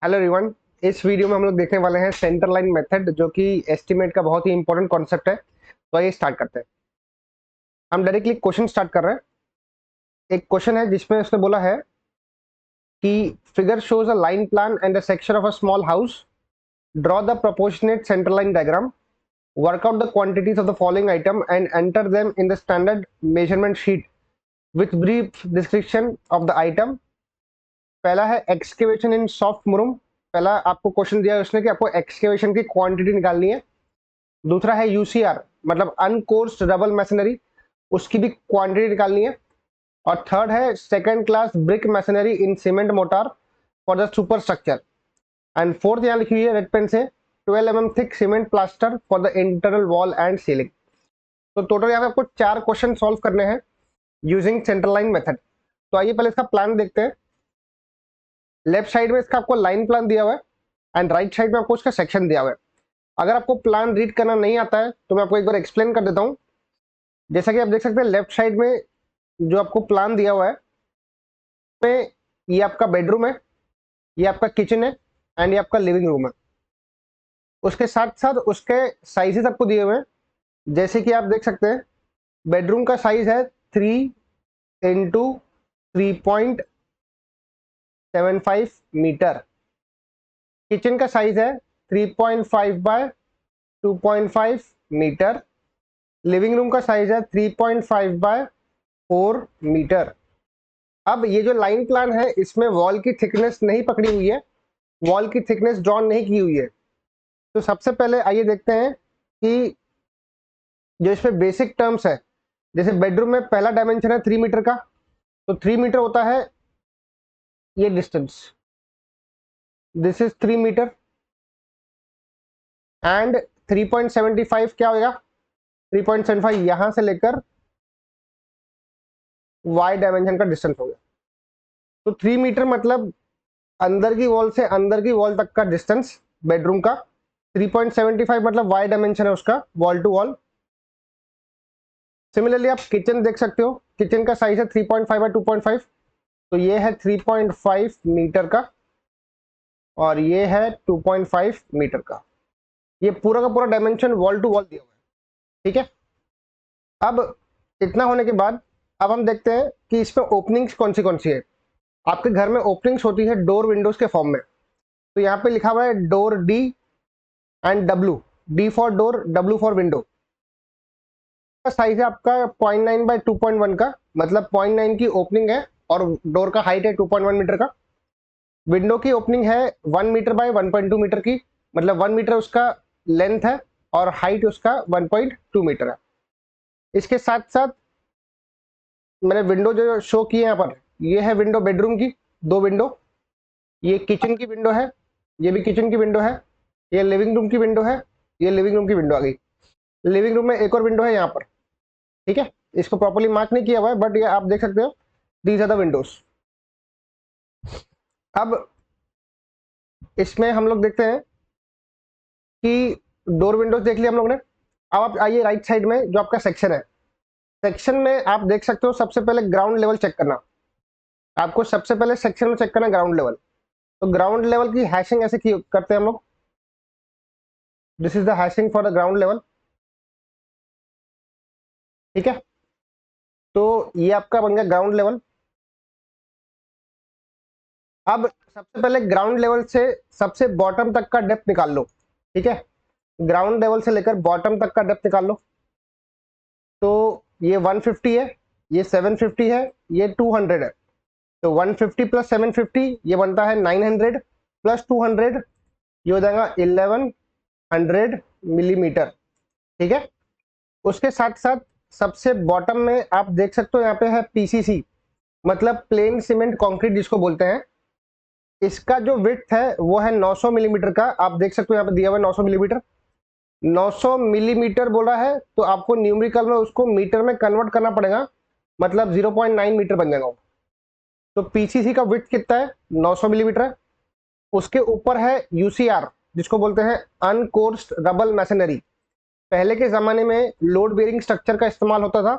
Hello everyone. इस video में हम लोग देखने वाले हैं सेंटर लाइन मेथड, जो कि एस्टिमेट का बहुत ही इंपॉर्टेंट कॉन्सेप्ट है। तो ये स्टार्ट करते हैं। हम डायरेक्टली क्वेश्चन स्टार्ट कर रहे हैं। एक क्वेश्चन है जिसमें उसने बोला है कि figure shows a line plan and a section of a small house, draw the proportionate centre line diagram, work out the quantities of the following item and enter them in the standard measurement sheet with brief description of the item. पहला है excavation इन soft मुरुम। पहला आपको question दिया है उसने कि आपको excavation की क्वांटिटी निकालनी है। दूसरा है यूसीआर, मतलब अनकोर्स्ड रबल मैसनरी, उसकी भी क्वांटिटी निकालनी है। और थर्ड है second class brick masonry in cement motor for the super structure. And fourth यहाँ लिखी हुई है रेड पेन से 12 mm thick cement plaster for the internal wall and ceiling. तो टोटल यहाँ पे आपको 4 क्वेश्चन सॉल्व करने हैं यूजिंग सेंटर लाइन मेथड। तो आइए पहले इसका प्लान देखते हैं। लेफ्ट साइड में इसका आपको लाइन प्लान दिया हुआ है एंड राइट साइड में आपको इसका सेक्शन दिया हुआ है। अगर आपको प्लान रीड करना नहीं आता है तो मैं आपको एक बार एक्सप्लेन कर देता हूँ। जैसा कि आप देख सकते हैं लेफ्ट साइड में जो आपको प्लान दिया हुआ है, में ये आपका बेडरूम है, ये आपका किचन है एंड ये आपका लिविंग रूम है। उसके साथ साथ उसके साइजेस आपको दिए हुए हैं। जैसे कि आप देख सकते हैं बेडरूम का साइज है 3 इंटू 3.75 मीटर। किचन का साइज है 3.5 बाय 2.5 मीटर। लिविंग रूम का साइज है 3.5 बाय 4 मीटर। अब ये जो लाइन प्लान है इसमें वॉल की थिकनेस नहीं पकड़ी हुई है, वॉल की थिकनेस ड्रॉ नहीं की हुई है। तो सबसे पहले आइए देखते हैं कि जो इसमें बेसिक टर्म्स है, जैसे बेडरूम में पहला डायमेंशन है 3 मीटर का, तो 3 मीटर होता है ये distance, this is 3 metre. And 3.75 क्या होगा, 3.75 यहां से लेकर वाई डायमेंशन का डिस्टेंस हो गया। तो 3 मीटर मतलब अंदर की वॉल से अंदर की वॉल तक का डिस्टेंस बेडरूम का। 3.75 मतलब वाई डायमेंशन है उसका, वॉल टू वॉल। सिमिलरली आप किचन देख सकते हो, किचन का साइज है 3.5 बाय 2.5, तो ये है 3.5 मीटर का और ये है 2.5 मीटर का। ये पूरा का पूरा डायमेंशन वॉल टू वॉल दिया हुआ है, ठीक है। अब इतना होने के बाद अब हम देखते हैं कि इसमें ओपनिंग्स कौन सी है। आपके घर में ओपनिंग्स होती है डोर विंडोज के फॉर्म में। तो यहाँ पे लिखा हुआ है door D and W, D for door, W for window. Size है आपका 0.9 बाय 2.1 का, मतलब 0.9 की ओपनिंग है और डोर का हाइट है 2.1 मीटर का। विंडो की ओपनिंग है 1 मीटर बाय 1.2 मीटर की, मतलब 1 मीटर उसका लेंथ है और हाइट उसका 1.2 मीटर है। इसके साथ साथ मैंने विंडो जो शो की है यहाँ पर, ये है विंडो बेडरूम की, 2 विंडो। ये किचन की विंडो है, ये भी किचन की विंडो है। ये लिविंग रूम की विंडो है, ये लिविंग रूम की विंडो आ गई। लिविंग रूम में एक और विंडो है यहाँ पर, ठीक है। इसको प्रॉपर्ली मार्क नहीं किया हुआ है बट ये आप देख सकते हो, दीज आर द विंडोज। अब इसमें हम लोग देखते हैं कि डोर विंडोज देख लिया हम लोग ने। अब आप आइए राइट साइड में जो आपका सेक्शन है, सेक्शन में आप देख सकते हो सबसे पहले ग्राउंड लेवल चेक करना। आपको सबसे पहले सेक्शन में चेक करना ग्राउंड लेवल। तो ग्राउंड लेवल की हैशिंग ऐसे की करते हैं हम लोग, this is the hashing for the ground level, ठीक है। तो ये आपका बन गया ग्राउंड लेवल। अब सबसे पहले ग्राउंड लेवल से सबसे बॉटम तक का डेप्थ निकाल लो, ठीक है। ग्राउंड लेवल से लेकर बॉटम तक का डेप्थ निकाल लो। तो ये 150 है, ये 750 है, ये 200 है। तो 150 प्लस 750 ये बनता है 900 प्लस 200, ये हो जाएगा 1100 मिलीमीटर, ठीक है। उसके साथ साथ सबसे बॉटम में आप देख सकते हो यहाँ पे है पीसीसी, मतलब प्लेन सीमेंट कंक्रीट जिसको बोलते हैं। इसका जो विड्थ है वो है 900 मिलीमीटर का। आप देख सकते हो यहाँ पे दिया हुआ है 900 मिलीमीटर। 900 मिलीमीटर बोला है तो आपको न्यूमेरिकल में उसको मीटर में कन्वर्ट करना पड़ेगा, मतलब 0.9 मीटर बन जाएगा। तो पीसीसी का विड्थ कितना है, 900 मिलीमीटर है। उसके ऊपर है यूसीआर, जिसको बोलते हैं अनकोर्स्ड रबल मैसनरी। पहले के जमाने में लोड बेरिंग स्ट्रक्चर का इस्तेमाल होता था,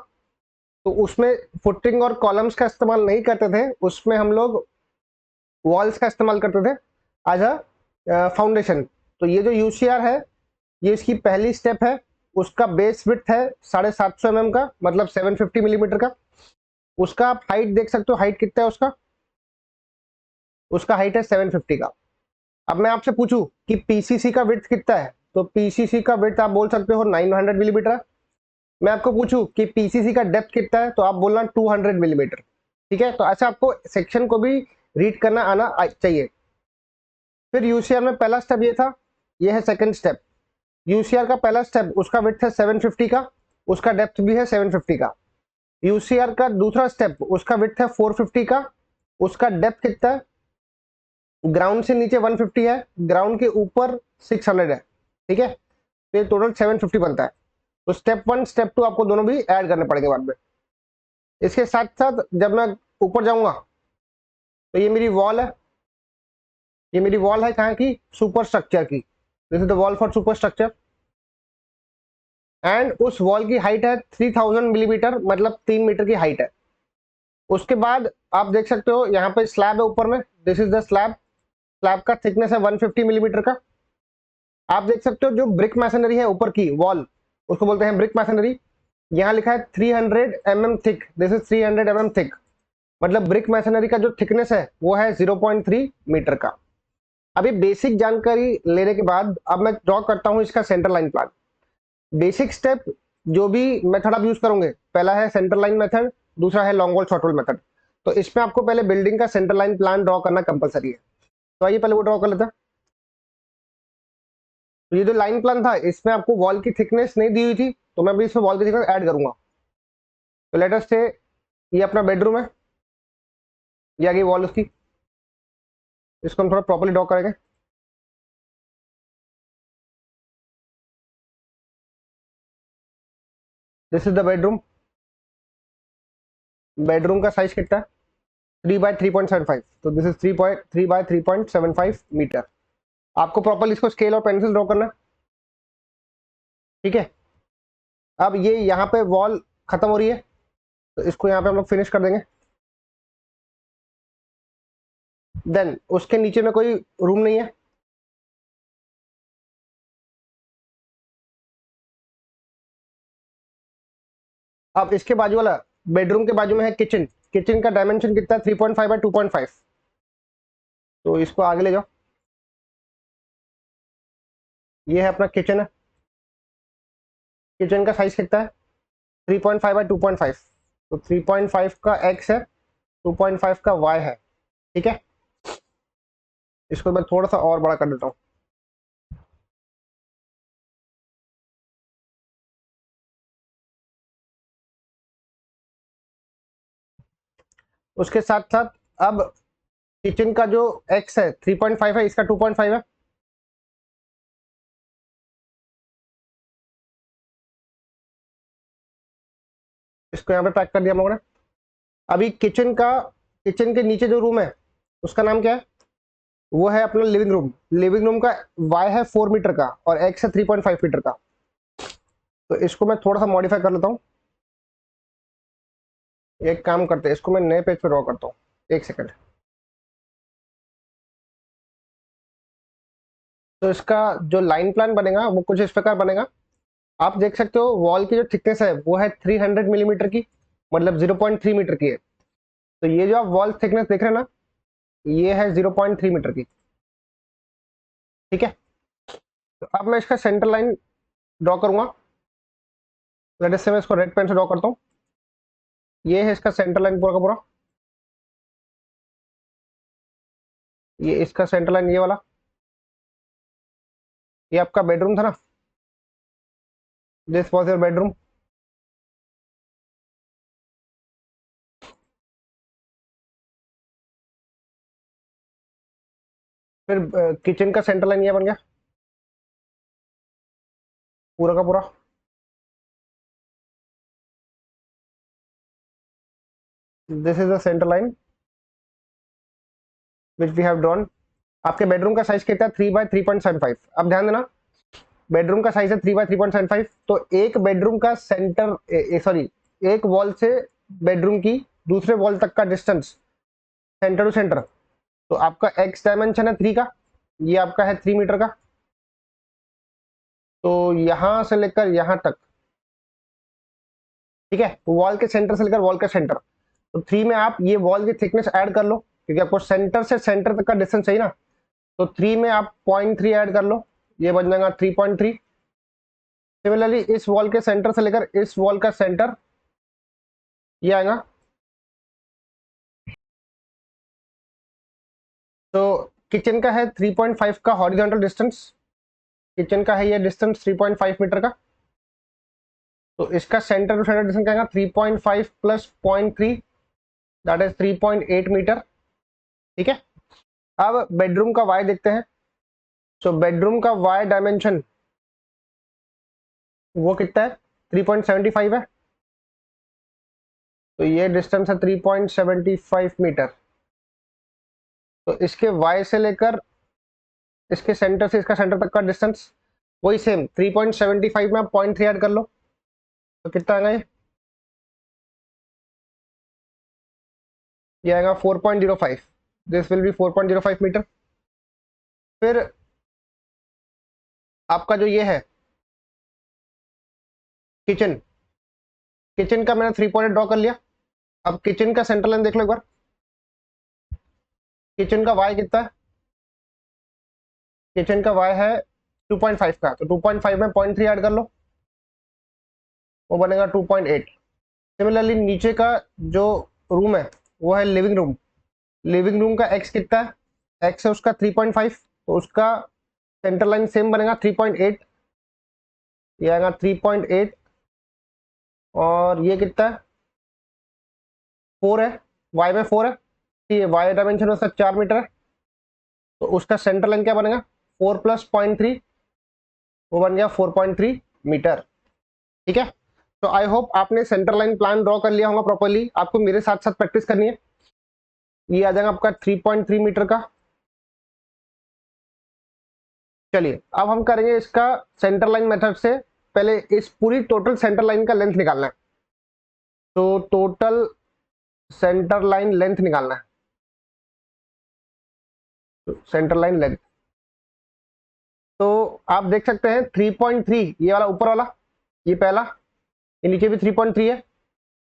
तो उसमें फुटिंग और कॉलम्स का इस्तेमाल नहीं करते थे, उसमें हम लोग वॉल्स का इस्तेमाल करते थे। As a foundation. तो ये जो यूसीआर है ये इसकी पहली स्टेप है, उसका बेस विड्थ है 750 mm का, मतलब 750 मिलीमीटर का। उसका आप हाइट देख सकते हो, हाइट कितना है उसका, उसका हाइट है 750 का। अब मैं आपसे पूछूं कि पीसीसी का विड्थ कितना है, तो पीसीसी का विड्थ आप बोल सकते हो 900 मिलीमीटर। मैं आपको पूछूं कि पीसीसी का डेप्थ कितना है, तो आप बोलना 200 मिलीमीटर। ठीक है, तो ऐसा आपको सेक्शन को भी रीड करना आना चाहिए। फिर यूसीआर में पहला स्टेप ये था, ये है सेकंड स्टेप। यूसीआर का पहला स्टेप, उसका विड्थ है 750 का, उसका डेप्थ भी है 750 का। यूसीआर का दूसरा स्टेप, उसका विड्थ है 450 का, उसका डेप्थ कितना है, ग्राउंड से नीचे 150 है, ग्राउंड के ऊपर 600 है। ठीक है, तो ये टोटल 750 बनता है। तो स्टेप 1 स्टेप 2 आपको दोनों भी ऐड करने पड़ेंगे बाद में। इसके साथ साथ जब मैं ऊपर जाऊंगा तो ये मेरी वॉल है, ये मेरी वॉल है कहाँ की, सुपर स्ट्रक्चर की। This is the wall for super structure. And उस वॉल की हाइट है 3000 मिलीमीटर, मतलब 3 मीटर की हाइट है। उसके बाद आप देख सकते हो यहाँ पे स्लैब है ऊपर में, this is the slab. Slab का थिकनेस है 150 मिलीमीटर का। आप देख सकते हो जो ब्रिक मैसनरी है ऊपर की वॉल, उसको बोलते हैं ब्रिक मैसनरी। यहाँ लिखा है 300 mm thick, this is 300 mm thick, मतलब ब्रिक मैसनरी का जो थिकनेस है वो है 0.3 मीटर का। अभी बेसिक जानकारी लेने के बाद अब मैं ड्रॉ करता हूं इसका centre line plan. Basic step जो भी मेथड आप यूज करोगे, पहला है सेंटर लाइन मेथड, दूसरा है long wall short wall method. तो इसमें आपको पहले बिल्डिंग का सेंटर लाइन प्लान ड्रॉ करना कंपलसरी है। तो आइए पहले वो ड्रॉ कर लेते हैं। तो ये जो लाइन प्लान था इसमें आपको वॉल की थिकनेस नहीं दी हुई थी, तो मैं भी इसमें वॉल की थिकनेस ऐड करूंगा। तो लेट अस से ये अपना बेडरूम है, ये आ गई वॉल उसकी। इसको हम थोड़ा प्रॉपर्ली ड्रॉ करेंगे। This is the bedroom. Bedroom का साइज कितना है, 3 by 3.75, तो दिस इज 3 by 3.75 मीटर। आपको प्रॉपर्ली इसको स्केल और पेंसिल ड्रॉ करना है। ठीक है, अब ये यहाँ पे वॉल खत्म हो रही है, तो इसको यहाँ पे हम लोग फिनिश कर देंगे। देन उसके नीचे में कोई रूम नहीं है। अब इसके बाजू वाला बेडरूम के बाजू में है किचन। किचन का डायमेंशन कितना है, 3.5 by 2.5। तो इसको आगे ले जाओ। ये है अपना किचन है। किचन का साइज कितना है, 3.5 by 2.5। तो 3.5 का एक्स है, 2.5 का वाई है। ठीक है, इसको मैं थोड़ा सा और बड़ा कर देता हूँ। उसके साथ साथ अब किचन का जो एक्स है 3.5 है, इसका 2.5 है। इसको यहाँ पे पैक कर दिया हम लोगों ने। अभी किचन के नीचे जो रूम है उसका नाम क्या है, वो है अपना लिविंग रूम। लिविंग रूम का वाई है 4 मीटर का और एक्स है 3.5 मीटर का। तो इसको मैं थोड़ा सा मॉडिफाई कर लेता हूँ। एक काम करते हैं, इसको मैं नए पेज पे ड्रॉ करता हूँ, एक सेकंड। तो इसका जो लाइन प्लान बनेगा वो कुछ इस प्रकार बनेगा। आप देख सकते हो वॉल की जो थिकनेस है वो है 300 मिलीमीटर की, मतलब 0.3 मीटर की है। तो ये जो आप वॉल थिकनेस देख रहे हैं ना, ये है 0.3 मीटर की। ठीक है, तो अब मैं इसका सेंटर लाइन ड्रॉ करूंगा। लेट अस से मैं इसको रेड पेन से ड्रॉ करता हूँ। ये है इसका सेंटर लाइन पूरा का पूरा। ये इसका सेंटर लाइन ये वाला। ये आपका बेडरूम था ना, दिस वॉज योर बेडरूम। फिर किचन का सेंटर लाइन ये बन गया पूरा का पूरा। This is the centre line which we have drawn. आपके बेडरूम का साइज कितना है, 3 by 3.75। अब ध्यान देना, बेडरूम का साइज है 3 by 3.75। तो एक बेडरूम का सेंटर, सॉरी, एक वॉल से बेडरूम की दूसरे वॉल तक का डिस्टेंस सेंटर टू सेंटर, तो आपका एक्स डायमेंशन है 3 का। ये आपका है 3 मीटर का, तो यहां से लेकर यहां तक, ठीक है, वॉल के सेंटर से लेकर वॉल का सेंटर, तो 3 में आप ये वॉल की थिकनेस ऐड कर लो, क्योंकि आपको सेंटर से सेंटर तक का डिस्टेंस चाहिए ना, तो 3 में आप 0.3 ऐड कर लो, ये बन जाएगा 3.3। सिमिलरली इस वॉल के सेंटर से लेकर इस वॉल का सेंटर ये आएगा, तो किचन का है 3.5 का हॉरिजॉन्टल डिस्टेंस, किचन का है ये डिस्टेंस 3.5 मीटर का, तो इसका सेंटर टू सेंटर डिस्टेंस क्या आएगा 3.5 प्लस 0.3, दैट इज 3.8 मीटर। ठीक है, अब बेडरूम का वाई देखते हैं। सो बेडरूम का वाई डायमेंशन वो कितना है, 3.75 है, तो ये डिस्टेंस है 3.75 मीटर। तो इसके वाई से लेकर इसके सेंटर से इसका सेंटर तक का डिस्टेंस वही सेम 3.75 में आप 0.3 ऐड कर लो, तो कितना आएगा ये आएगा 4.05, दिस विल बी 4.05 मीटर। फिर आपका जो ये है किचन, किचन का मैंने 3 पॉइंट ड्रॉ कर लिया। अब किचन का सेंटर लाइन देख लो एक बार, किचन का वाई कितना है, किचन का वाई है 2.5 का, तो 2.5 में 0.3 ऐड कर लो, वो बनेगा 2.8। सिमिलरली नीचे का जो रूम है वो है लिविंग रूम, लिविंग रूम का एक्स कितना है, एक्स है उसका 3.5, तो उसका सेंटर लाइन सेम बनेगा 3.8, ये आएगा 3.8, और ये कितना है 4 है, वाई में 4 है, ठीक है, वाई डायमेंशन उसका 4 मीटर है, तो उसका सेंटर लाइन क्या बनेगा 4 प्लस 0.3, वो बन गया 4.3 मीटर। ठीक है, तो आई होप आपने सेंटर लाइन प्लान ड्रॉ कर लिया होगा प्रॉपर्ली, आपको मेरे साथ साथ प्रैक्टिस करनी है। ये आ जाएगा आपका 3.3 मीटर का। चलिए अब हम करेंगे इसका सेंटर लाइन मेथड से, पहले इस पूरी टोटल सेंटर लाइन का लेंथ निकालना है, तो टोटल सेंटर लाइन लेंथ निकालना है, तो सेंटर लाइन लेंथ, तो आप देख सकते हैं 3.3, ये वाला ऊपर वाला, ये पहला, ये नीचे भी 3.3 है,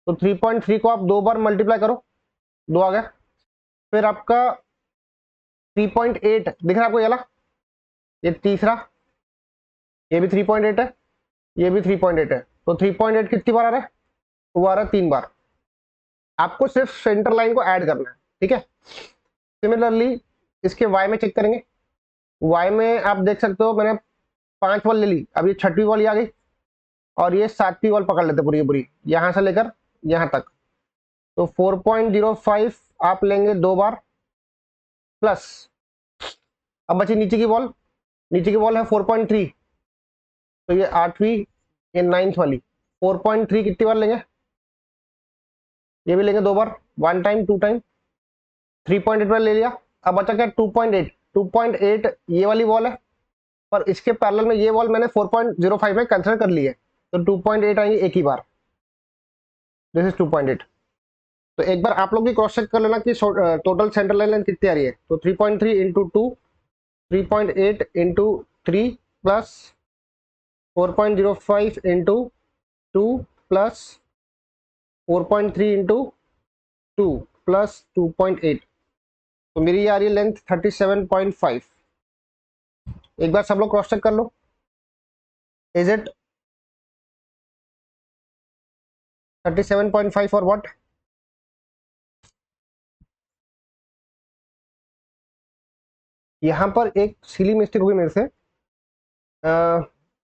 तो 3.3 को आप 2 बार मल्टीप्लाई करो, 2 आ गया। फिर आपका 3.8 दिख रहा है आपको, ये वाला, ये तीसरा, ये भी 3.8 है, ये भी 3.8 है, तो 3.8 कितनी बार आ रहा है, वो आ रहा है 3 बार। आपको सिर्फ सेंटर लाइन को ऐड करना है, ठीक है। सिमिलरली इसके वाई में चेक करेंगे, वाई में आप देख सकते हो मैंने 5 बॉल ले ली, अब ये 6वीं बॉल आ गई, और ये 7वीं बॉल पकड़ लेते पूरी पूरी यहां से लेकर यहां तक, तो 4.05 आप लेंगे 2 बार, प्लस अब बची नीचे की बॉल, नीचे की बॉल है 4.3, तो ये 8वीं, ये 9th वाली, 4.3 कितनी बार लेंगे, ये भी लेंगे 2 बार, 1 टाइम 2 टाइम, 3.8 बार ले लिया। अब बचा क्या 2.8, 2.8 ये वाली बॉल है, पर इसके पैरेलल में ये बॉल मैंने 4.05 में कंसिडर कर ली है, तो 2.8 आएंगे एक ही बार, दिस इज 2.8। तो एक बार आप लोग भी क्रॉस चेक कर लेना कि टोटल सेंटर लाइन लेंथ कितनी आ रही है, तो 3.3 into 2, 3.8 into 3 plus 4.05 into 2 plus 4.3 into 2 plus 2.8, तो मेरी ये आ रही है लेंथ 37.5। एक बार सब लोग क्रॉस चेक कर लो, इज इट 37.5 और व्हाट, यहां पर एक सिली मिस्टेक हुई मेरे से,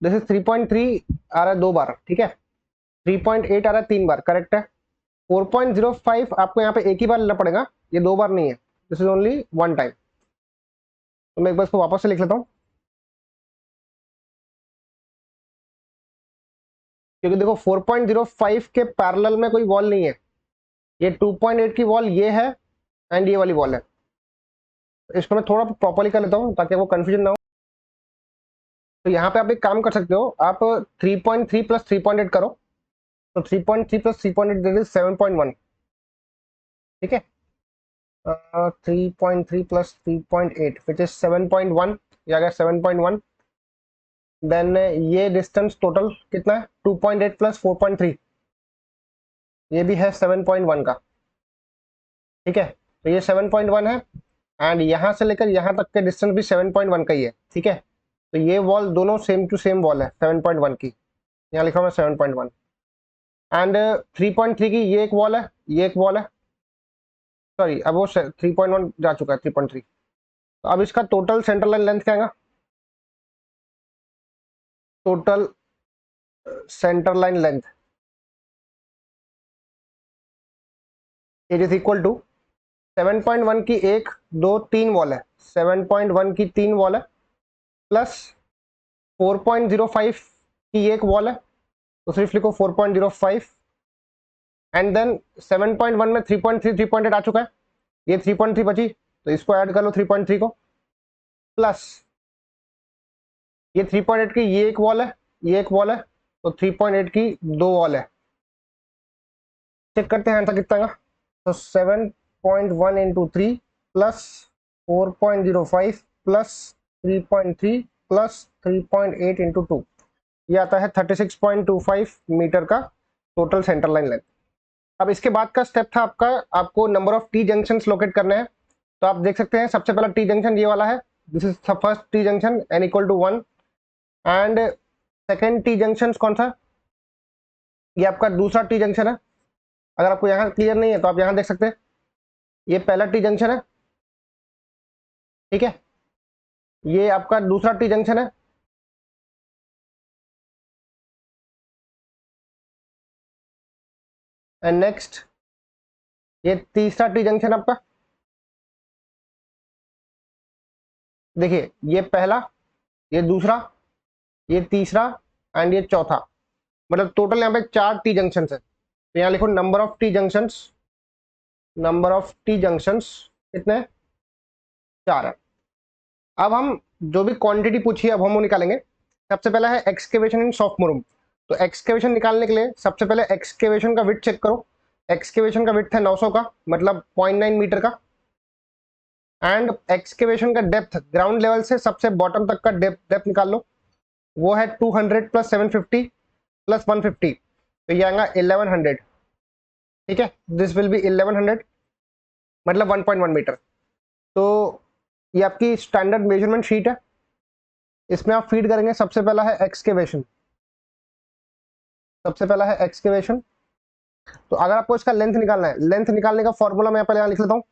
दिस इज 3.3 आ रहा है 2 बार, ठीक है, 3.8 आ रहा है 3 बार, करेक्ट है। 4.05 आपको यहाँ पे एक ही बार लेना पड़ेगा, ये 2 बार नहीं है, दिस इज ओनली 1 टाइम। तो मैं एक बार इसको वापस से लिख लेता हूँ, क्योंकि देखो 4.05 के पैरेलल में कोई वॉल नहीं है, ये 2.8 की वॉल ये है एंड ये वाली वॉल है, तो इसको मैं थोड़ा प्रॉपर्ली कर लेता हूँ ताकि वो कंफ्यूजन ना हो। तो यहाँ पे आप एक काम कर सकते हो, आप 3.3 प्लस 3.8 करो, तो 3.3 प्लस 3.8 दैट इज 7.1, ठीक है। 3.3 प्लस 3.8 विच इज 7.1, ये आ गया 7.1। देन ये डिस्टेंस टोटल कितना है, 2.8 प्लस 4.3, ये भी है 7.1 का। ठीक है, तो ये 7.1 है एंड यहाँ से लेकर यहाँ तक के डिस्टेंस भी 7.1 का ही है। ठीक है, तो ये वॉल दोनों सेम टू सेम वॉल है 7.1 की, यहाँ लिखा हुआ है 7.1। एंड 3.3 की ये एक वॉल है, ये एक वॉल है, सॉरी अब वो 3.1 जा चुका है, 3.3। तो अब इसका टोटल सेंटर लाइन लेंथ क्या आएगा, total centre line length it is equal to 7.1 की एक, दो, तीन वॉल है, 7.1 की तीन वॉल है, प्लस 4.05 की एक वॉल है, तो सिर्फ लिखो 4.05। एंड देन 7.1 में 3.3 3.8 आ चुका है, ये 3.3 बची, तो इसको ऐड कर लो 3.3 को, प्लस ये 3.8 की ये एक वॉल है, ये एक वॉल है, तो 3.8 की दो वॉल है। चेक करते हैं आंसर कितना आएगा। तो 7.1 into 3 plus 4.05 plus 3.3 plus 3.8 into 2, ये आता है 36.25 मीटर का टोटल सेंटर लाइन लेंथ। अब इसके बाद का स्टेप था आपका, आपको number of T junctions locate करने हैं। तो आप देख सकते हैं सबसे पहला टी जंक्शन ये वाला है, this is the first T junction n equal to 1। And second T junction कौन सा, ये आपका दूसरा टी जंक्शन है। अगर आपको यहाँ क्लियर नहीं है तो आप यहाँ देख सकते हैं, ये पहला टी जंक्शन है। ठीक है, ये आपका दूसरा टी जंक्शन है, एंड नेक्स्ट ये तीसरा टी जंक्शन आपका। देखिए ये पहला, ये दूसरा, ये तीसरा एंड ये चौथा, मतलब टोटल यहाँ पे चार टी जंक्शन है। तो यहाँ लिखो number of T junctions, number of T junctions कितने, चार है। अब हम जो भी क्वांटिटी पूछी है अब हम वो निकालेंगे। सबसे पहला है एक्सकेवेशन इन सॉफ्ट मुरुम। तो एक्सकेवेशन निकालने के लिए सबसे पहले एक्सकेवेशन का विड्थ चेक करो। एक्सकेवेशन का विड्थ है 900 का, मतलब 0.9 मीटर का। एंड एक्सकेवेशन का डेप्थ ग्राउंड लेवल से सबसे बॉटम तक का डेप्थ निकाल लो, वो है 200 प्लस 750 प्लस 150, तो ये आएगा 1100। ठीक है, दिस विल बी 1100, मतलब 1.1 मीटर। तो ये आपकी स्टैंडर्ड मेजरमेंट शीट है, इसमें आप फीड करेंगे। सबसे पहला है एक्सकेवेशन, सबसे पहला है एक्सकेवेशन। तो अगर आपको इसका लेंथ निकालना है, लेंथ निकालने का फॉर्मूला मैं पहले यहाँ लिख लेता हूँ।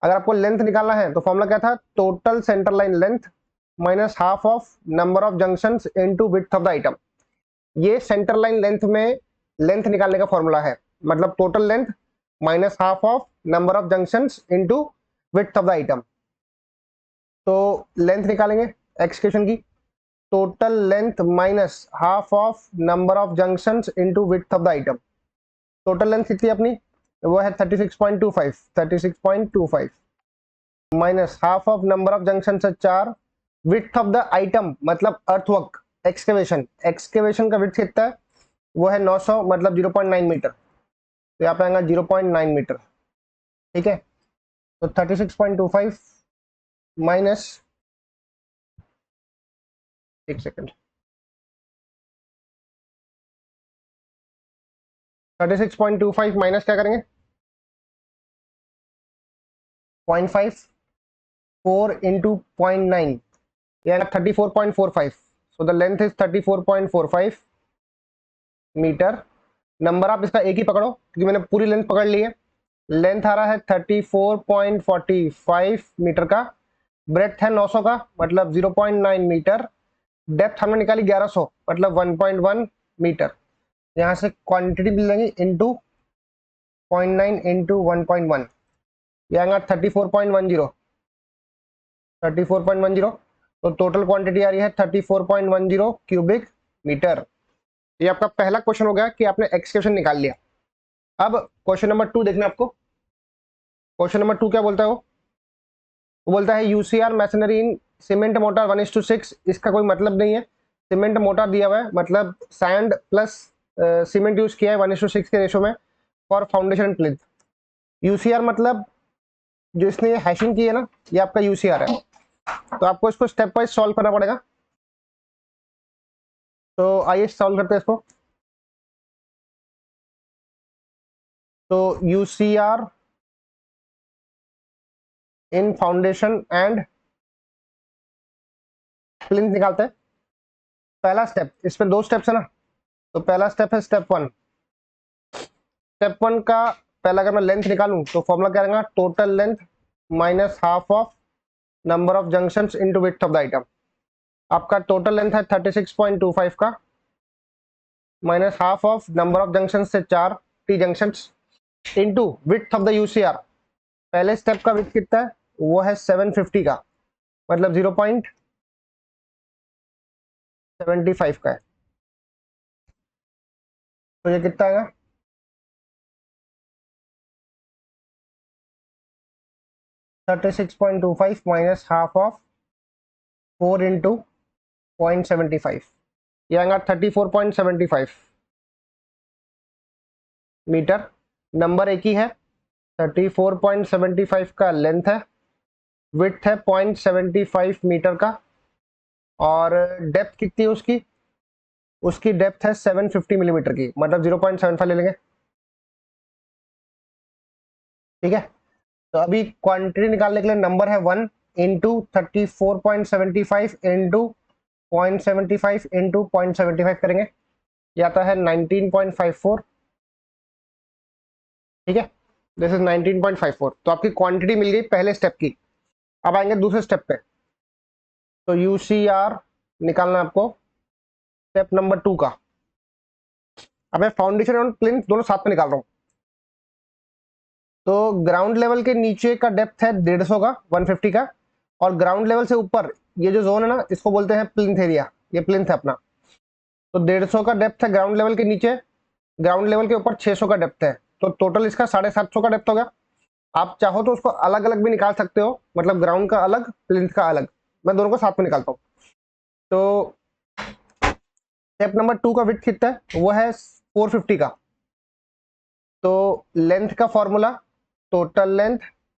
अगर आपको लेंथ निकालना है तो फॉर्मूला क्या था, total centre line length minus half of number of junctions into width of the item. ये सेंटर लाइन लेंथ में लेंथ निकालने का फॉर्मूला है, मतलब total length minus half of number of junctions into width of the item. तो length निकालेंगे excavation की, total length minus half of number of junctions into width of the item. Total length कितनी अपनी, वो है 36.25, 36.25 minus half of number of junction से 4, width of the item मतलब earthwork excavation, excavation का विड्थ कितना है, वो है 900, मतलब 0.9 मीटर। तो यहाँ पे आएगा 0.9 मीटर। ठीक है, तो 36.25 माइनस, एक सेकेंड, 36.25 माइनस क्या करेंगे 0.5, 4 इंटू 0.9, यानी 34.45। So the length is 34.45 metre. Number आप इसका एक ही पकड़ो क्योंकि मैंने पूरी लेंथ पकड़ ली है। लेंथ आ रहा है 34.45 मीटर का, ब्रेड्थ है 900 का, मतलब 0.9 मीटर। डेप्थ हमने निकाली 1100, मतलब 1.1 मीटर। यहाँ से क्वांटिटी मिल जाएगी इंटू 0.9 इंटू 1.1, ये आएगा 34.10, 34.10। तो टोटल क्वांटिटी आ रही है 34.10 क्यूबिक मीटर। ये आपका पहला क्वेश्चन हो गया कि आपने एक्सकेवेशन निकाल लिया। अब क्वेश्चन नंबर 2 देखना आपको। क्वेश्चन नंबर 2 क्या बोलता है, वो बोलता है यूसीआर मैसनरी इन सीमेंट मोटर 1:6। इसका कोई मतलब नहीं है, सीमेंट मोटर दिया हुआ है, मतलब सैंड प्लस सीमेंट यूज किया है 1:6 के रेशो में फॉर फाउंडेशन प्लिंथ। यूसीआर मतलब जो इसने ये हैशिंग की है ना, ये आपका यूसीआर है। तो आपको इसको स्टेप वाइज सॉल्व करना पड़ेगा। तो आइए सॉल्व करते हैं इसको। तो यूसीआर इन फाउंडेशन एंड प्लिंथ निकालते हैं। पहला स्टेप, इसमें 2 स्टेप्स है ना, तो पहला स्टेप है स्टेप 1। स्टेप 1 का पहला अगर मैं लेंथ निकालूं तो फॉर्मूला क्या रहेगा, total length minus half of number of junctions into width of the item. आपका टोटल लेंथ है 36.25 का, minus half of number of junctions से 4 T junctions, into width of the UCR. पहले स्टेप का विड्थ कितना है, वो है 750 का, मतलब 0.75 का है। तो ये कितना आएगा, 36.25 माइनस हाफ ऑफ 4 इंटू 0.75, ये आएगा 34.75 मीटर। नंबर एक ही है, 34.75 का लेंथ है, विड्थ है 0.75 मीटर का, और डेप्थ कितनी है उसकी, उसकी डेप्थ है 750 मिलीमीटर की, मतलब 0.75 ले लेंगे। ठीक है, तो अभी क्वांटिटी निकालने के लिए नंबर है 1 इंटू 34.75 इंटू 0.75 इंटू 0.75 करेंगे, ये आता है 19.54। ठीक है, दिस इज 19.54। तो आपकी क्वांटिटी मिल गई पहले स्टेप की। अब आएंगे दूसरे स्टेप पे। तो यूसीआर निकालना आपको स्टेप नंबर 2 का। अब मैं फाउंडेशन और प्लिंथ दोनों साथ में निकाल रहा हूँ। तो ग्राउंड लेवल के नीचे का डेप्थ है 150 का, 150 का, और ग्राउंड लेवल से ऊपर ये जो जोन है ना, इसको बोलते हैं प्लिंथ एरिया, ये प्लिंथ है अपना। तो 150 का डेप्थ है ग्राउंड लेवल के नीचे, ग्राउंड लेवल के ऊपर 600 का डेप्थ है, तो टोटल इसका 750 का डेप्थ हो गया। आप चाहो तो उसको अलग अलग भी निकाल सकते हो, मतलब ग्राउंड का अलग, प्लिंथ का अलग। मैं दोनों को साथ में निकालता हूँ। तो स्टेप नंबर 2 का विड्थ कितना है, वो है 450 का। तो लेंथ का formula, total length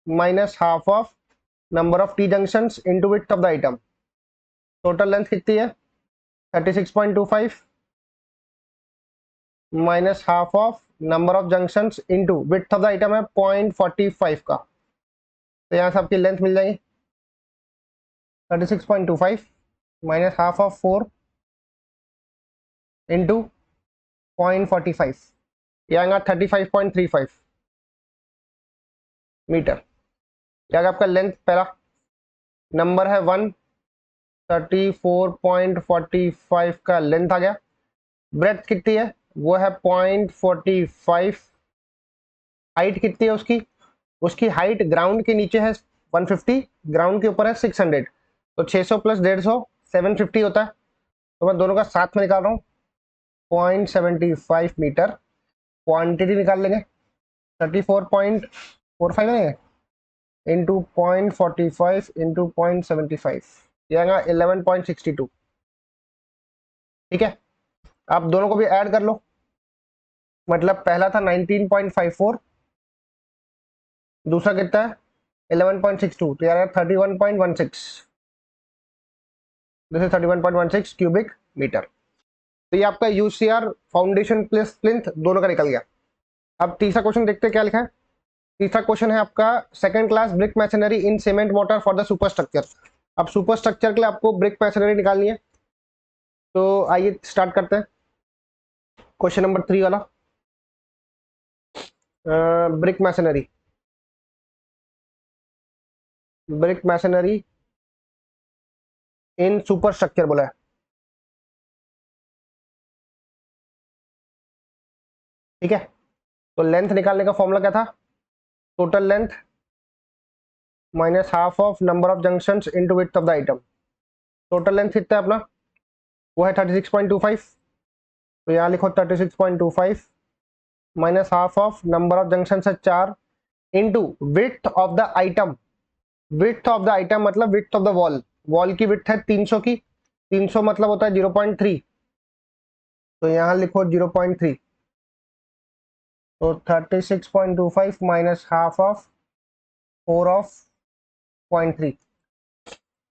minus half of number of T junctions into width of the item. Total length कितनी है, 36.25 minus half of number of junctions into width of the item है 0.45 का। तो यहाँ से आपकी लेंथ मिल जाएगी 36.25 माइनस हाफ ऑफ 4 इंटू 0.45, ये आएगा 35.35 मीटर। क्या आपका लेंथ पहला नंबर है 1, 34.45 का लेंथ आ गया। ब्रेड्थ कितनी है, वो है 0.45। हाइट कितनी है उसकी, उसकी हाइट ग्राउंड के नीचे है 150, ग्राउंड के ऊपर है 600, तो 600 प्लस 150 750 होता है। तो मैं दोनों का साथ में निकाल रहा हूँ, 0.75 मीटर। क्वांटिटी निकाल लेंगे, 34.45 है इंटू 0.45 इंटू 0.75, ये आएगा 11.62। ठीक है, आप दोनों को भी ऐड कर लो, मतलब पहला था 19.54, दूसरा कितना है 11.62, तो यार 31.16, दिस इज 31.16 क्यूबिक मीटर। तो ये आपका यूसीआर फाउंडेशन प्लस प्लिंथ दोनों का निकल गया। अब तीसरा क्वेश्चन देखते हैं क्या लिखा है। तीसरा क्वेश्चन है आपका second class brick masonry in cement motor for the super structure. अब सुपर स्ट्रक्चर के लिए आपको ब्रिक मैसनरी निकालनी है। तो आइए स्टार्ट करते हैं क्वेश्चन नंबर 3 वाला, ब्रिक मैसनरी। ब्रिक मैसनरी इन सुपर स्ट्रक्चर बोला है। ठीक है, तो लेंथ निकालने का फॉर्मूला क्या था, total length minus half of number of junctions into width of the item. Total length कितना है अपना, वो है 36.25, तो यहाँ लिखो 36.25 minus half of number of junction है 4 into width of the item. Width of the item मतलब width of the wall, wall की विड्थ है 300 की, 300 मतलब होता है 0.3, तो यहाँ लिखो 0.3। तो 36.25 माइनस हाफ ऑफ 4 ऑफ 0.3,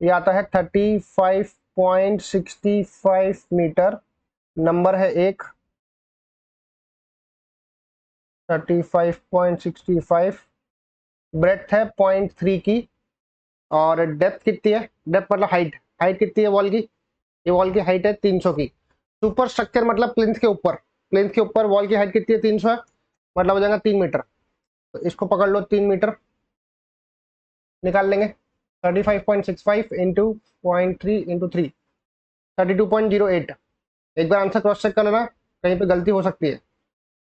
ये आता है 35.65 मीटर। नंबर है एक 35.65, ब्रेथ है 0.3 की, और डेप्थ कितनी है, डेप्थ मतलब हाइट, हाइट कितनी है वॉल की, ये वॉल की हाइट है 300 की। सुपर स्ट्रक्चर मतलब प्लिंथ के ऊपर, प्लिंथ के ऊपर वॉल की हाइट कितनी है 300 है, मतलब हो जाएगा 3 मीटर। तो इसको पकड़ लो 3 मीटर, निकाल लेंगे 35.65 इंटू 0.3 इंटू 3, 32.08। एक बार आंसर क्रॉस चेक कर लेना, कहीं पे गलती हो सकती है।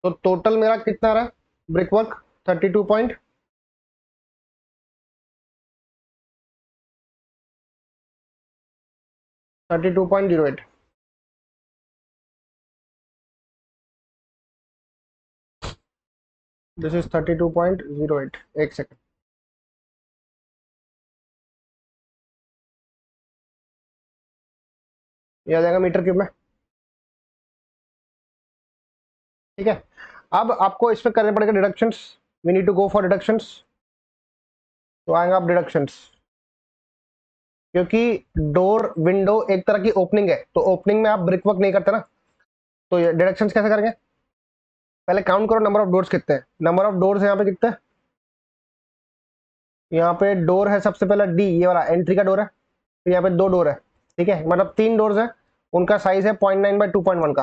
तो टोटल मेरा कितना रहा ब्रिक वर्क, 32.08। This is 32.08। एक सेकेंड, ये आ जाएगा मीटर क्यूब में। ठीक है, अब आपको इस पे करने पड़ेगा deductions, we need to go for deductions. तो आएंगे आप डिडक्शंस, क्योंकि डोर विंडो एक तरह की ओपनिंग है, तो ओपनिंग में आप ब्रिक वर्क नहीं करते ना, तो ये डिडक्शंस कैसे करेंगे। पहले काउंट करो नंबर ऑफ डोर्स कितने हैं, नंबर ऑफ डोर्स यहाँ पे कितने हैं, यहाँ पे डोर है सबसे पहला डी, ये वाला एंट्री का डोर है, तो यहाँ पे 2 डोर है। ठीक है, मतलब 3 डोर्स है, उनका साइज है 0.9 बाई 2.1 का।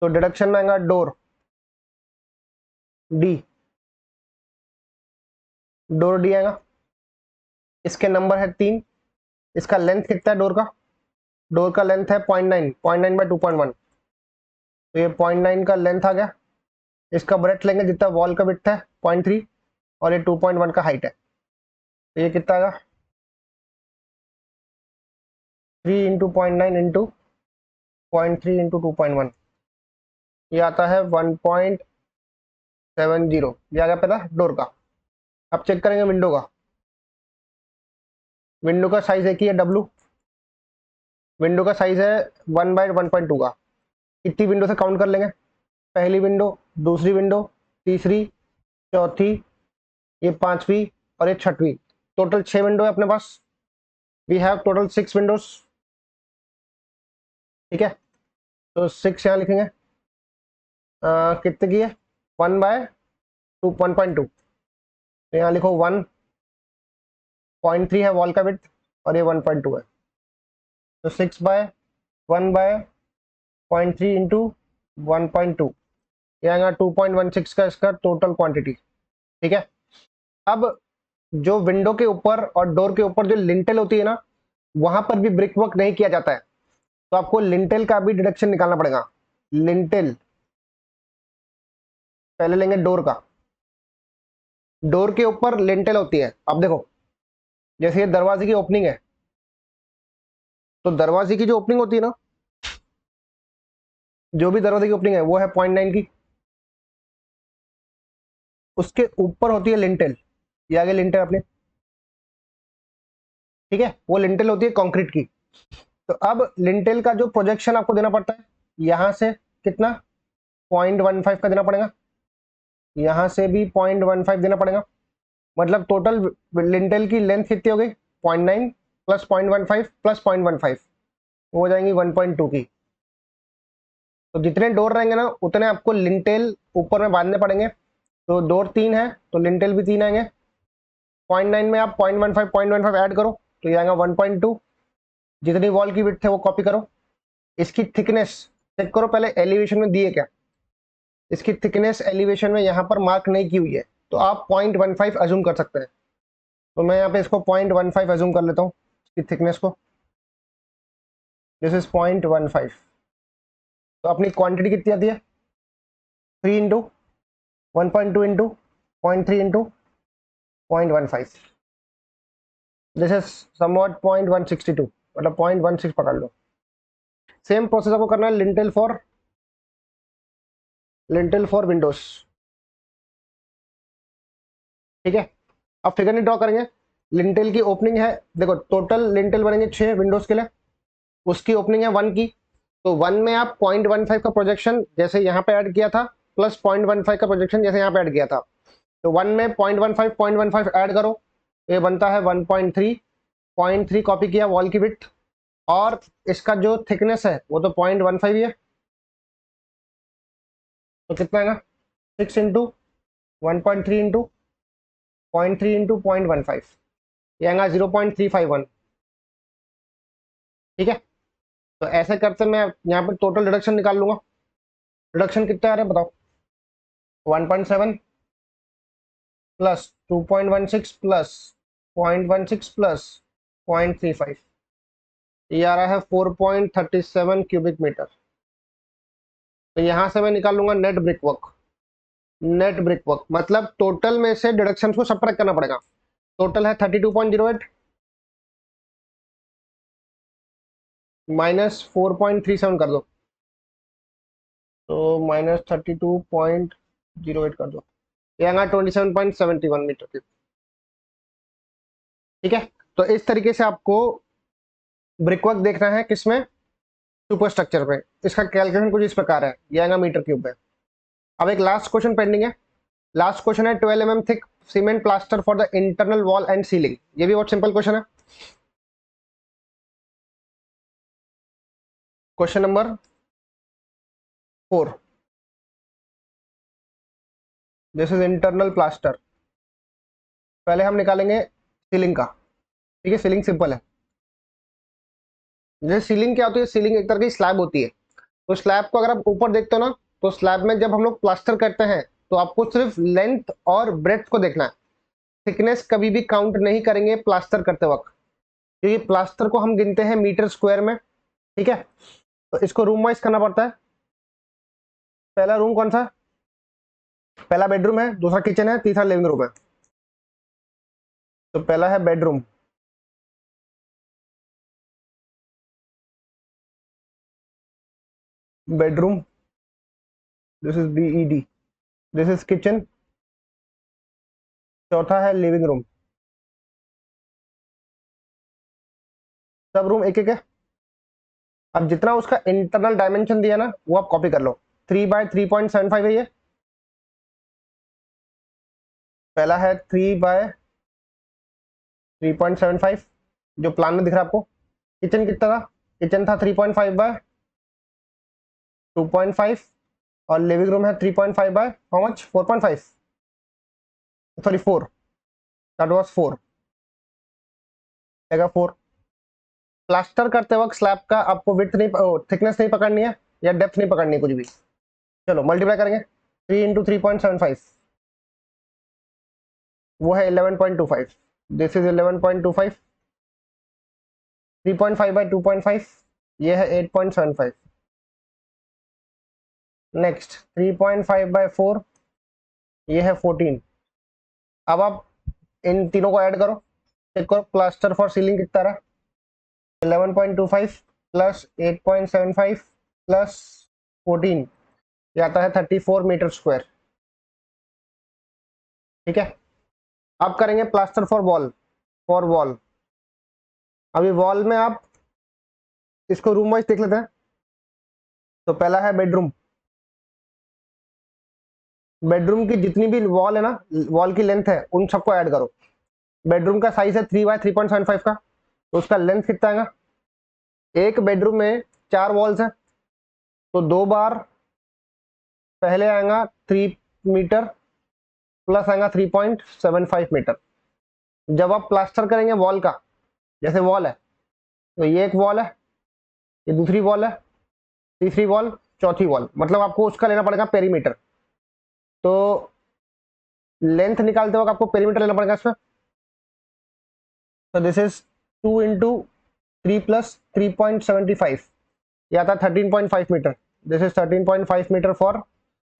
तो डिडक्शन में आएगा डोर डी, डोर डी आएगा, इसके नंबर है 3, इसका लेंथ कितना है डोर का लेंथ है 0.9, 0.9 बाई 2.1, तो ये 0.9 का लेंथ आ गया। इसका ब्रेथ लेंगे जितना वॉल का विड्थ है 0.3, और ये 2.1 का हाइट है, तो ये कितना आएगा 3 इंटू 0.9 इंटू 0.3 इंटू 2.1, ये आता है 1.70। ये आ गया पहला डोर का। अब चेक करेंगे विंडो का, विंडो का साइज एक ही है डब्लू, विंडो का साइज है 1 बाई 1.2 का। कितनी विंडो से काउंट कर लेंगे, पहली विंडो, दूसरी विंडो, तीसरी, चौथी, ये पांचवी, और ये छठवीं। टोटल 6 विंडो है अपने पास, वी हैव टोटल 6 विंडोज। ठीक है, तो 6 यहाँ लिखेंगे, कितने की है 1 बाय 1.2, तो यहाँ लिखो 1.3 है वॉल का विड्थ, और ये 1.2 है, तो 6 बाय 1 बाय 0.3 इंटू 1.2, ये आएगा 2.16 का इसका टोटल क्वांटिटी। ठीक है, अब जो विंडो के ऊपर और डोर के ऊपर जो लिंटेल होती है ना, वहां पर भी ब्रिक वर्क नहीं किया जाता है, तो आपको लिंटेल का भी डिडक्शन निकालना पड़ेगा। लिंटेल पहले लेंगे डोर का, डोर के ऊपर लिंटेल होती है। अब देखो, जैसे ये दरवाजे की ओपनिंग है, तो दरवाजे की जो ओपनिंग होती है ना, जो भी दरवाजे की ओपनिंग है वो है 0.9 की, उसके ऊपर होती है लिंटेल, ये आगे लिंटेल अपने, ठीक है, वो लिंटेल होती है कंक्रीट की। तो अब लिंटेल का जो प्रोजेक्शन आपको देना पड़ता है, यहां से कितना 0.15 का देना पड़ेगा, यहां से भी 0.15 देना पड़ेगा, मतलब टोटल लिंटेल की लेंथ कितनी हो गई 0.9 प्लस 0.15 प्लस 0.15, वो हो जाएंगी 1.2 की। तो जितने डोर रहेंगे ना, उतने आपको लिंटेल ऊपर में बांधने पड़ेंगे। तो डोर 3 है तो लिंटेल भी 3 आएंगे, 0.9 में आप 0.15 ऐड करो, तो ये आएगा 1.2। जितनी वॉल की विड्थ है वो कॉपी करो। इसकी थिकनेस चेक करो पहले, एलिवेशन में दिए क्या, इसकी थिकनेस एलिवेशन में यहाँ पर मार्क नहीं की हुई है, तो आप 0.15 अज्यूम कर सकते हैं। तो मैं यहाँ पे इसको 0.15 अज्यूम कर लेता हूँ इसकी थिकनेस को, दिस इज 0.15। तो अपनी क्वांटिटी कितनी आती है 3 into 1.2 into 0.3 into 0.15, this is somewhat 0.162, मतलब 0.16 पकड़ लो। सेम प्रोसेस आपको करना है लिंटेल फॉर विंडोज। ठीक है, अब फिगर नहीं ड्रॉ करेंगे। लिंटेल की ओपनिंग है, देखो टोटल लिंटेल बनेंगे 6 विंडोज के लिए, उसकी ओपनिंग है 1 की, तो 1 में आप 0.15 का प्रोजेक्शन जैसे यहाँ पे ऐड किया था, प्लस 0.15 का प्रोजेक्शन जैसे यहाँ पे ऐड किया था, तो 1 में 0.15 ऐड करो, ये बनता है 1.3, 0.3 कॉपी किया वॉल की विड्थ, और इसका जो थिकनेस है वो तो 0.15 ही है, तो कितना आएगा 6 इंटू 1.3 इंटू 0.3 इंटू 0.15, ये आएगा 0.351। ठीक है, तो ऐसे करते मैं यहाँ पर टोटल डिडक्शन निकाल लूंगा। डिडक्शन कितना आ रहा है बताओ, 1.7 प्लस 2.16 प्लस 0.16 प्लस 0.35, ये आ रहा है 4.37 क्यूबिक मीटर। तो यहां से मैं निकाल लूंगा net brick work. Net brick work मतलब टोटल में से डिडक्शन को सबट्रैक्ट करना पड़ेगा। टोटल है 32.08 माइनस 4.37 कर दो, तो माइनस 32.08 कर दो, ये आएगा 27.71 मीटर क्यूब। ठीक है, तो इस तरीके से आपको ब्रिक वर्क देखना है किसमें, सुपर स्ट्रक्चर पे। इसका कैलकुलेशन कुछ इस प्रकार है, ये आएगा मीटर क्यूब में। अब एक लास्ट क्वेश्चन पेंडिंग है। लास्ट क्वेश्चन है 12 mm thick cement plaster for the internal wall and ceiling. ये भी बहुत सिंपल क्वेश्चन है। Question number 4, this is internal plaster. पहले हम निकालेंगे सीलिंग का। ठीक है, सीलिंग सिंपल है। जैसे सीलिंग क्या होती है, सीलिंग एक तरह की स्लैब होती है। तो स्लैब को अगर आप ऊपर देखते हो ना, तो स्लैब में जब हम लोग प्लास्टर करते हैं तो आपको सिर्फ लेंथ और ब्रेड्थ को देखना है, थिकनेस कभी भी काउंट नहीं करेंगे प्लास्टर करते वक्त, क्योंकि प्लास्टर को हम गिनते हैं मीटर स्क्वायर में। ठीक है, तो इसको रूम वाइज करना पड़ता है। पहला रूम कौन सा, पहला बेडरूम है, दूसरा किचन है, तीसरा लिविंग रूम है। तो पहला है bedroom, bedroom, this is BED, this is kitchen, चौथा है लिविंग रूम। सब रूम एक एक है। अब जितना उसका इंटरनल डायमेंशन दिया ना वो आप कॉपी कर लो। 3/3.75 है ये, पहला है 3/3.75 जो प्लान में दिख रहा है आपको। किचन कितना था, किचन था 3.5/2.5, और लिविंग रूम है 3.5 by how much 4.5, sorry 4, that was 4, 4। Plaster करते वक्त स्लैब का आपको विड्थ नहीं, थिकनेस नहीं पकड़नी है या डेप्थ नहीं पकड़नी है कुछ भी। चलो मल्टीप्लाई करेंगे, 3 इंटू 3.75, वो है 11.25, दिस इज 11.25, 3.5/2.5, ये है 8.75। नेक्स्ट 3.5/4, ये है 14। अब आप इन तीनों को ऐड करो, चेक करो प्लास्टर फॉर सीलिंग कितना रहा, 11.25 प्लस 8.75 प्लस 14, ये आता है 34 मीटर स्क्वायर। ठीक है, अब करेंगे plaster for wall, for wall. अभी वॉल में आप इसको रूम वाइज देख लेते हैं। तो पहला है बेडरूम, बेडरूम की जितनी भी वॉल है ना, वॉल की लेंथ है उन सबको ऐड करो। बेडरूम का साइज है 3/3.75 का, तो उसका लेंथ कितना आएगा, एक बेडरूम में 4 वॉल्स है, तो 2 बार पहले आएगा 3 मीटर प्लस आएगा 3.75 मीटर। जब आप प्लास्टर करेंगे वॉल का, जैसे वॉल है तो ये एक वॉल है, ये दूसरी वॉल है, तीसरी वॉल, चौथी वॉल, मतलब आपको उसका लेना पड़ेगा पेरीमीटर। तो लेंथ निकालते वक्त आपको पेरीमीटर लेना पड़ेगा इसमें। तो दिस इज 2 इंटू 3 प्लस 3.75, ये आता है 13.5 metre. This is 13.5 metre for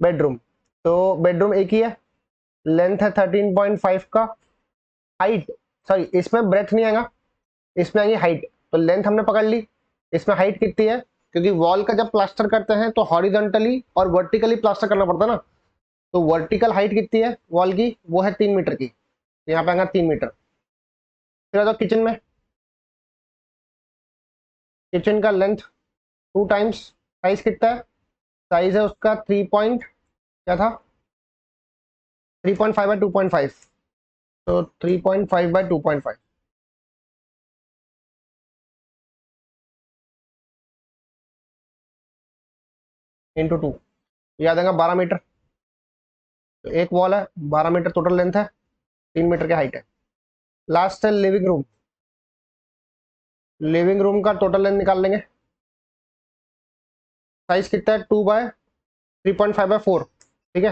bedroom. तो बेडरूम एक ही है, लेंथ है 13.5 का, हाइट, सॉरी इसमें ब्रेथ नहीं आएगा, इसमें आएगी हाइट। तो लेंथ हमने पकड़ ली, इसमें हाइट कितनी है, क्योंकि वॉल का जब प्लास्टर करते हैं तो हॉरिजॉन्टली और वर्टिकली प्लास्टर करना पड़ता है ना, तो वर्टिकल हाइट कितनी है वॉल की, वो है 3 मीटर की, यहाँ पे आएगा 3 मीटर। फिर आ जाओ किचन में, किचन का लेंथ 2 टाइम्स, साइज कितना है, साइज है उसका 3 पॉइंट क्या था 3.5 बाय 2.5, तो 3.5 बाय 2.5 इंटू 2, याद आएगा 12 मीटर। तो एक वॉल है, 12 मीटर टोटल लेंथ है, 3 मीटर की हाइट है। लास्ट है लिविंग रूम। लिविंग रूम का टोटल लेंथ निकाल लेंगे। साइज कितना है, 2 बाय 3.5 बाय 4, ठीक है।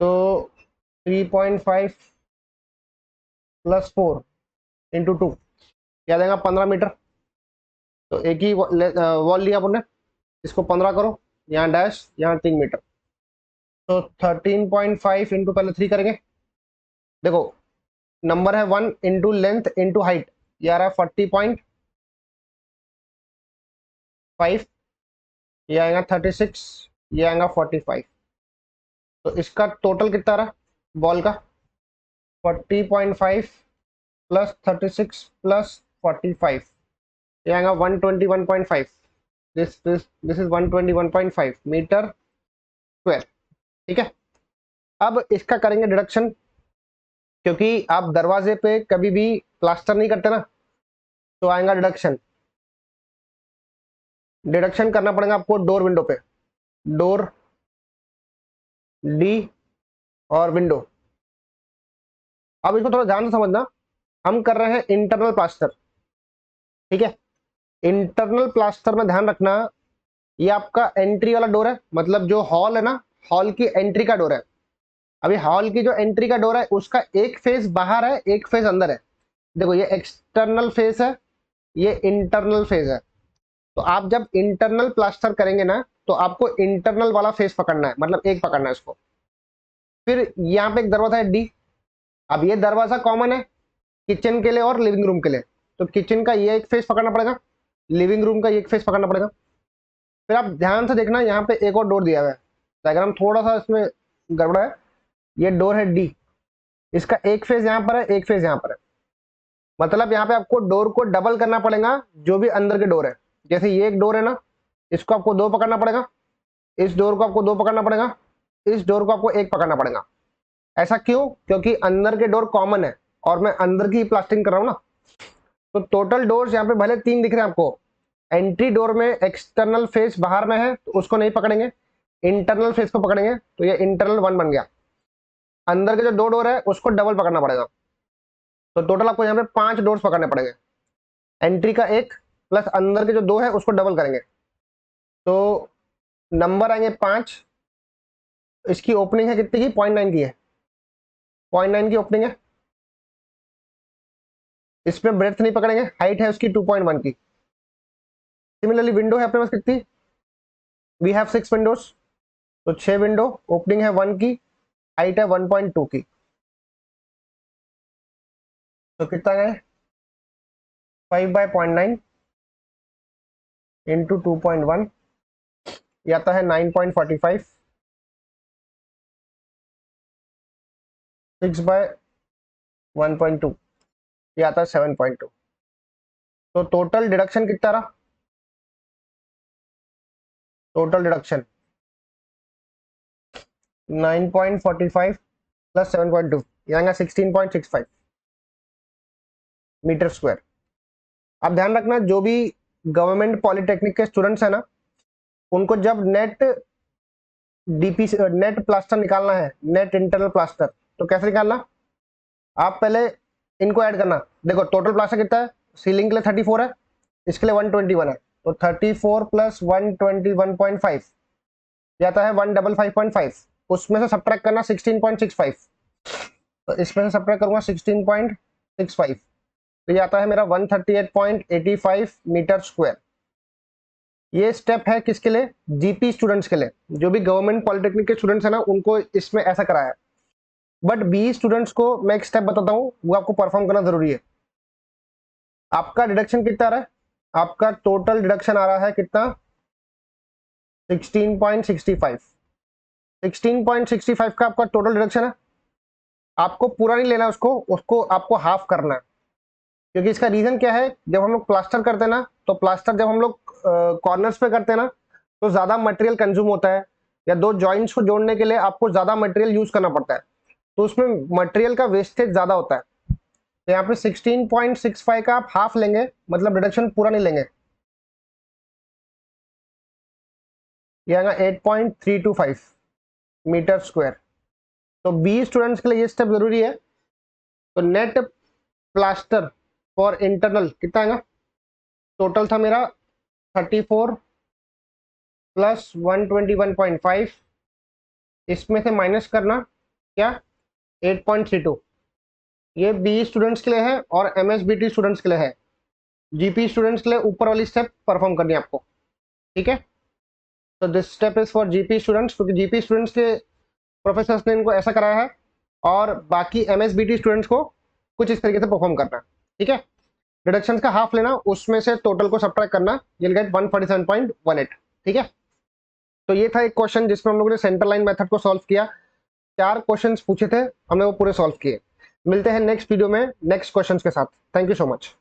तो 3.5 प्लस 4 इंटू 2, क्या देगा 15 मीटर। तो एक ही वॉल लिया आपने, इसको 15 करो, यहाँ डैश, यहाँ 3 मीटर। तो 13.5 इंटू पहले 3 करेंगे। देखो नंबर है 1 इंटू लेंथ इंटू हाइट, ये आ रहा है 40.5, ये आएगा 36, ये आएगा 45। तो इसका टोटल कितना रहा बॉल का, 40.5 प्लस 36 प्लस 45, ये आएगा 121.5। दिस इज 121.5 मीटर स्क्वायर, ठीक है। अब इसका करेंगे डिडक्शन, क्योंकि आप दरवाजे पे कभी भी प्लास्टर नहीं करते ना, तो आएगा डिडक्शन। डिडक्शन करना पड़ेगा आपको डोर विंडो पे, डोर डी और विंडो। अब इसको थोड़ा ध्यान से समझना, हम कर रहे हैं इंटरनल प्लास्टर, ठीक है। इंटरनल प्लास्टर में ध्यान रखना, ये आपका एंट्री वाला डोर है, मतलब जो हॉल है ना, हॉल की एंट्री का डोर है। अभी हॉल की जो एंट्री का डोर है उसका एक फेस बाहर है, एक फेस अंदर है। देखो ये एक्सटर्नल फेस है, ये इंटरनल फेस है। तो आप जब इंटरनल प्लास्टर करेंगे ना, तो आपको इंटरनल वाला फेस पकड़ना है, मतलब एक पकड़ना है इसको। फिर यहाँ पे एक दरवाजा है डी। अब ये दरवाजा कॉमन है किचन के लिए और लिविंग रूम के लिए, तो किचन का ये एक फेस पकड़ना पड़ेगा, लिविंग रूम का ये एक फेस पकड़ना पड़ेगा। फिर आप ध्यान से देखना, यहाँ पे एक और डोर दिया हुआ है, डायग्राम थोड़ा सा इसमें गड़बड़ा है। ये डोर है डी, इसका एक फेस यहाँ पर है, एक फेस यहाँ पर है। मतलब यहाँ पे आपको डोर को डबल करना पड़ेगा, जो भी अंदर के डोर है। जैसे ये एक डोर है ना, इसको आपको 2 पकड़ना पड़ेगा, इस डोर को आपको 2 पकड़ना पड़ेगा, इस डोर को आपको 1 पकड़ना पड़ेगा। ऐसा क्यों, क्योंकि अंदर के डोर कॉमन है और मैं अंदर की प्लास्टिंग कर रहा हूँ ना। तो टोटल डोर्स यहाँ पे भले 3 दिख रहे हैं आपको, एंट्री डोर में एक्सटर्नल फेस बाहर में है तो उसको नहीं पकड़ेंगे, इंटरनल फेस को पकड़ेंगे, तो ये इंटरनल 1 बन गया। अंदर के जो 2 डोर है उसको डबल पकड़ना पड़ेगा। तो टोटल आपको यहाँ पे 5 डोर्स पकड़ने पड़ेंगे, एंट्री का 1 प्लस अंदर के जो 2 है उसको डबल करेंगे, तो नंबर आएंगे 5। इसकी ओपनिंग है कितनी की, 0.9 की है, 0.9 की ओपनिंग है। इसमें ब्रेथ नहीं पकड़ेंगे, हाइट है उसकी 2.1 की। सिमिलरली विंडो है अपने पास कितनी, वी हैव 6 विंडोज, तो 6 विंडो, ओपनिंग है 1 की, हाइट है 1.2 की। तो कितना है 5 बाय 0.9 इंटू 2.1, ये आता है 9.45। 6 बाय 1.2, ये आता है 7.2। तो टोटल डिडक्शन कितना रहा, टोटल डिडक्शन 9.45 प्लस 7.2, यहाँ 16.65 मीटर स्क्वायर। अब ध्यान रखना, जो भी गवर्नमेंट पॉलिटेक्निक के स्टूडेंट्स है ना, उनको जब नेट डीपी नेट प्लास्टर निकालना है, नेट इंटरनल प्लास्टर, तो कैसे निकालना, आप पहले इनको ऐड करना। देखो टोटल प्लास्टर कितना है, सीलिंग के लिए 34 है, इसके लिए 121 है, तो 34 प्लस 121.5 जाता है 155.5। उसमें से सब्ट्रैक्ट करना 16.65, तो इसमें से सब्ट्रैक्ट करूंगा 16.65, तो ये आता है मेरा 138.85 मीटर स्क्वायर। ये स्टेप है किसके लिए, जीपी स्टूडेंट्स के लिए। जो भी गवर्नमेंट पॉलिटेक्निक के स्टूडेंट्स है ना, उनको इसमें ऐसा कराया है। बट बी स्टूडेंट्स को मैं एक स्टेप बताता हूँ, वो आपको परफॉर्म करना जरूरी है। आपका डिडक्शन कितना आ रहा है, आपका टोटल डिडक्शन आ रहा है कितना, 16.65। 16.65 का आपका टोटल डिडक्शन है। आपको पूरा नहीं लेना उसको, उसको आपको हाफ करना है। क्योंकि इसका रीजन क्या है, जब हम लोग प्लास्टर करते हैं ना, तो प्लास्टर जब हम लोग कॉर्नर्स पे करते हैं ना, तो ज्यादा मटेरियल कंज्यूम होता है, या 2 जॉइंट्स को जोड़ने के लिए आपको ज्यादा मटेरियल यूज करना पड़ता है। तो उसमें मटेरियल का वेस्टेज ज्यादा होता है। तो यहाँ पे 16.65 का आप हाफ लेंगे, मतलब डिडक्शन पूरा नहीं लेंगे, ये आएगा 8.325 मीटर स्क्वायर। तो 20 स्टूडेंट्स के लिए ये स्टेप जरूरी है। तो नेट प्लास्टर फॉर इंटरनल कितना आएगा, टोटल था मेरा 34 प्लस 121.5, इसमें से माइनस करना क्या 8.32, ये बी स्टूडेंट्स के लिए है और एमएसबीटी स्टूडेंट्स के लिए है। जीपी स्टूडेंट्स के लिए ऊपर वाली स्टेप परफॉर्म करनी है आपको, ठीक है। तो this step is for GP students, क्योंकि जीपी स्टूडेंट्स के प्रोफेसर्स ने इनको ऐसा कराया है, और बाकी एमएसबीटी स्टूडेंट्स को कुछ इस तरीके से परफॉर्म करना है, ठीक है। डिडक्शन का हाफ लेना, उसमें से टोटल को सब्ट्रैक्ट करना, you'll get 147.18, ठीक है। तो ये था एक क्वेश्चन जिसमें हम लोगों ने सेंटर लाइन मेथड को सॉल्व किया। 4 क्वेश्चंस पूछे थे, हमने वो पूरे सॉल्व किए। मिलते हैं नेक्स्ट वीडियो में नेक्स्ट क्वेश्चंस के साथ। Thank you so much.